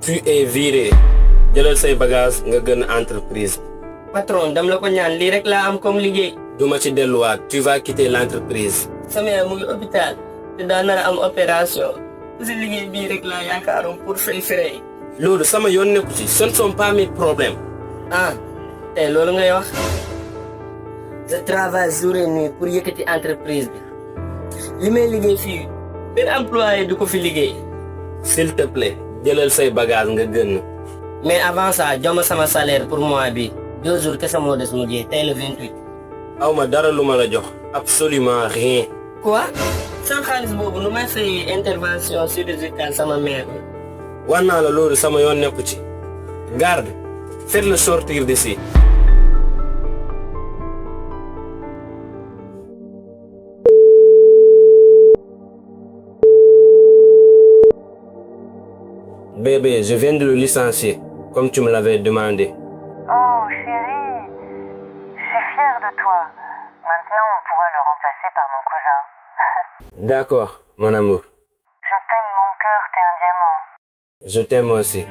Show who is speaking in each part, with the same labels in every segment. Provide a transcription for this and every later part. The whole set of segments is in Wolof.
Speaker 1: Tu es viré. jëlal say bagage nga gën entreprise.
Speaker 2: patron dam la ko ñaan lii rek laa am comme liggéey.
Speaker 1: duma ci delluwaat tu vas quitter l'entreprise.
Speaker 2: sama yaay mu ngi hôpital te daa nar a am opération si liggéey bii rek laa yaakaaroon pour fay frais yi.
Speaker 1: loolu sama yoon nekku ci ce ne sont pas mes problèmes.
Speaker 2: ah tey loolu ngay wax. je travaille jour et nuit pour yëkkati entreprise bi li may liggéey fii benn employé du ko fi liggéey.
Speaker 1: s'il te plaît jëlal say bagage nga gën.
Speaker 2: mais avant ça jox ma sama salaire pour mois bi 2 jours kese moo des mu jeex tey le 28.
Speaker 1: awma dara lu ma la jox absolument rien.
Speaker 2: quoi. sans xaalis boobu nu may fay intervention chirurgicale sama mère bi.
Speaker 1: wax naa la loolu sama yoon nekku ci. garde faites-le sortir d'ici. Bébé, je viens de le licencier, comme tu me l'avais demandé.
Speaker 3: Oh, chérie, je suis fière de toi. Maintenant, on pourra le remplacer par mon cousin.
Speaker 1: D'accord, mon amour.
Speaker 3: Je t'aime, mon cœur, t'es un diamant.
Speaker 1: Je t'aime aussi.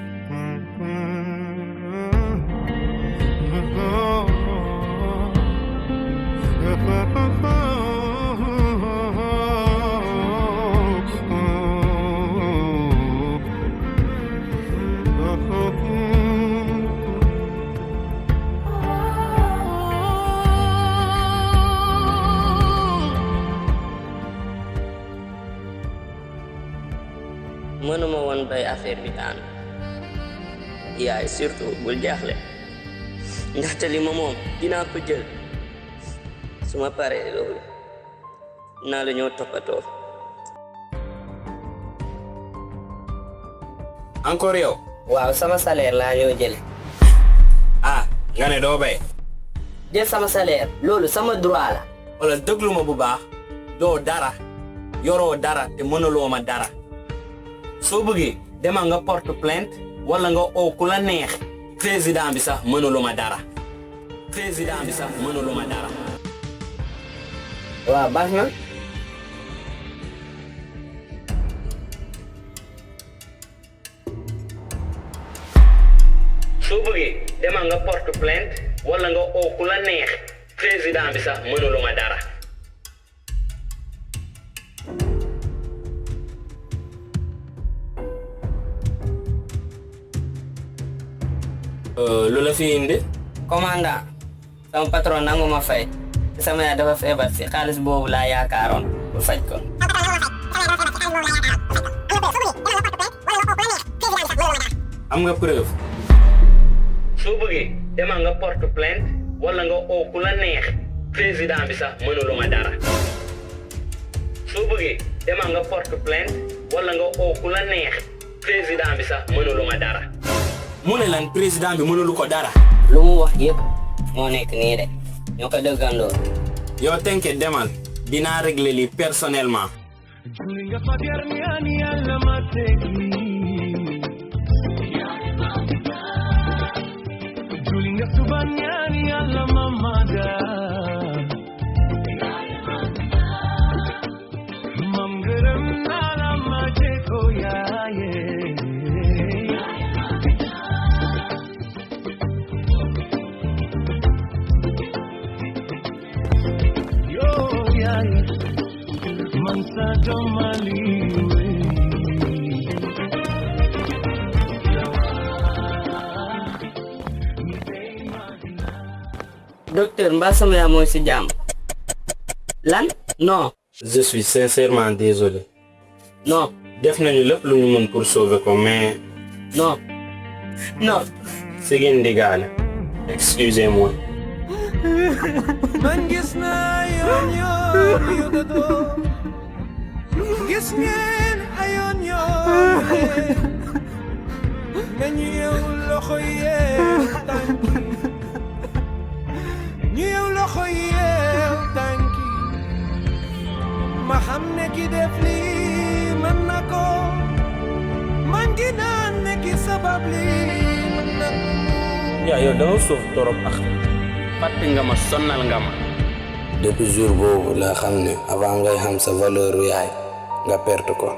Speaker 2: mënuma woon bay affaire bi daan yaay surtout bul jaaxle ndaxte li ma moom dinaa ko jël su ma paree loolu naa la ñoo toppatoo.
Speaker 1: Encore yow.
Speaker 2: waaw sama salaire laa ñoo jële.
Speaker 1: ah nga ne doo bay.
Speaker 2: jël sama salaire loolu sama droit la.
Speaker 1: wala déglu ma bu baax doo dara yoroo dara te mënuloo ma dara. soo bëggee demal nga porte plainte wala nga oo ku la neex président bi sax mënuluma dara président bi sax mënuluma dara.
Speaker 2: waaw baax na.
Speaker 1: soo bëggee demal nga porte plainte wala nga oo ku la neex président bi sax mënuluma dara. lu la fi indi.
Speaker 2: commandant sama patron nangu ma fay sama yaay dafa feebar si xaalis boobu laa yaakaaroon pour faj ko.
Speaker 1: am nga preuve. soo bëggee demal nga porte plainte wala nga oo ku la neex président bi sax mënuluma dara. soo bëggee demal nga porte plainte wala nga oo ku la neex président bi sax mënuluma dara. mu ne lan président bi mënulu ko dara.
Speaker 2: lu mu wax yëpp moo nekk nii de ñoo ko dëggandoo.
Speaker 1: yow tënke demal dinaa régler lii personnellement.
Speaker 2: docteur mbaa sama yaay mooy si jàmm. lan non.
Speaker 1: je suis sincèrement désolé.
Speaker 2: non.
Speaker 1: def nañu lépp lu ñu mën pour sauver ko mais.
Speaker 2: non. non.
Speaker 1: si ngeen ndigaale. excusez-moi.
Speaker 4: man gis naa yoon yu dadoo gis ngeen ayoon yoon nga ñu yeew loxo yeew tànki ñu yeew loxo yeew tànki ma xam ne ki def lii mën na ko man gi naan ne ki sabab lii mën na ko.
Speaker 1: yaa yow dama suuf torop ak fàtte nga ma sonnal nga ma. depuis jour boobu laa xam ne avant ngay xam sa valeur yaay nga perte ko.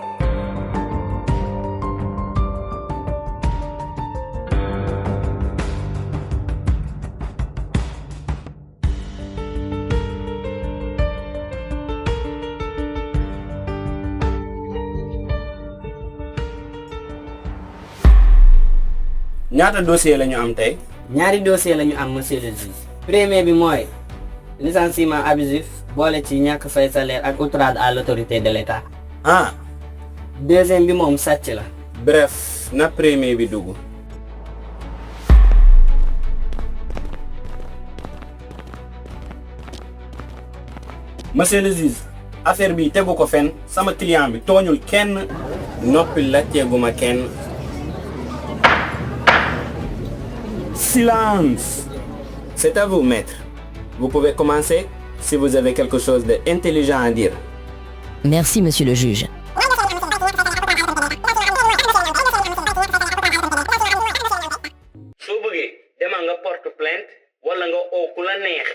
Speaker 1: ñaata dossier la ñu am tey.
Speaker 5: ñaari dossier la ñu am monsieur le juge. premier bi mooy licenciement abusif boole ci ñàkk fay salaire ak outrage à l'autorité de l'État.
Speaker 1: ah.
Speaker 5: deuxième bi moom sàcc la.
Speaker 1: bref na premier bi dugg. monsieur le juge affaire bi tegu ko fenn sama client bi tooñul kenn noppi la teguma kenn. Silence. C'est à vous, maître. Vous pouvez commencer si vous avez quelque chose d'intelligent à dire.
Speaker 6: Merci, monsieur le juge.
Speaker 1: soo bëggee demal nga porte plainte wala nga oo ku la neex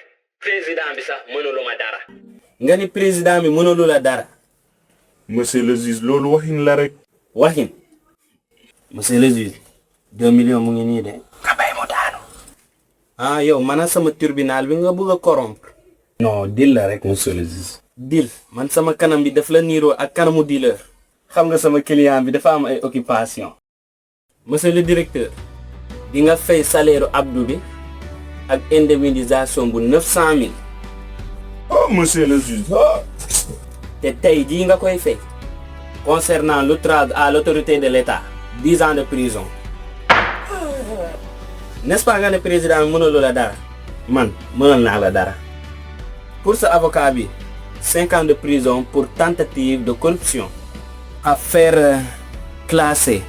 Speaker 1: président bi sax mënulu ma dara. nga ni président bi mënulu la dara.
Speaker 7: monsieur le juge loolu waxin la rek.
Speaker 1: waxin. monsieur le juge 2 millions mu ngi nii de. nga bay mu daanu. ah yow man sama tribunal bi nga bëgg a corrompre. non deal la rek monsieur le juge. deal man sama kanam bi daf la niiroo ak kanamu dealer. xam nga sama client bi dafa am ay occupation. monsieur le directeur di nga fay salaire Abdou bi ak indemnisation bu 900 000.
Speaker 7: oh monsieur le juge.
Speaker 1: te tey jii nga koy fay. concernant l'outrage à l'autorité de l'État 10 ans de prison. n'est-ce pas nga ne président bi mënul la dara man mënal naa la dara. pour sa avocat bi 5 ans de prison pour tentative de corruption. affaire classée.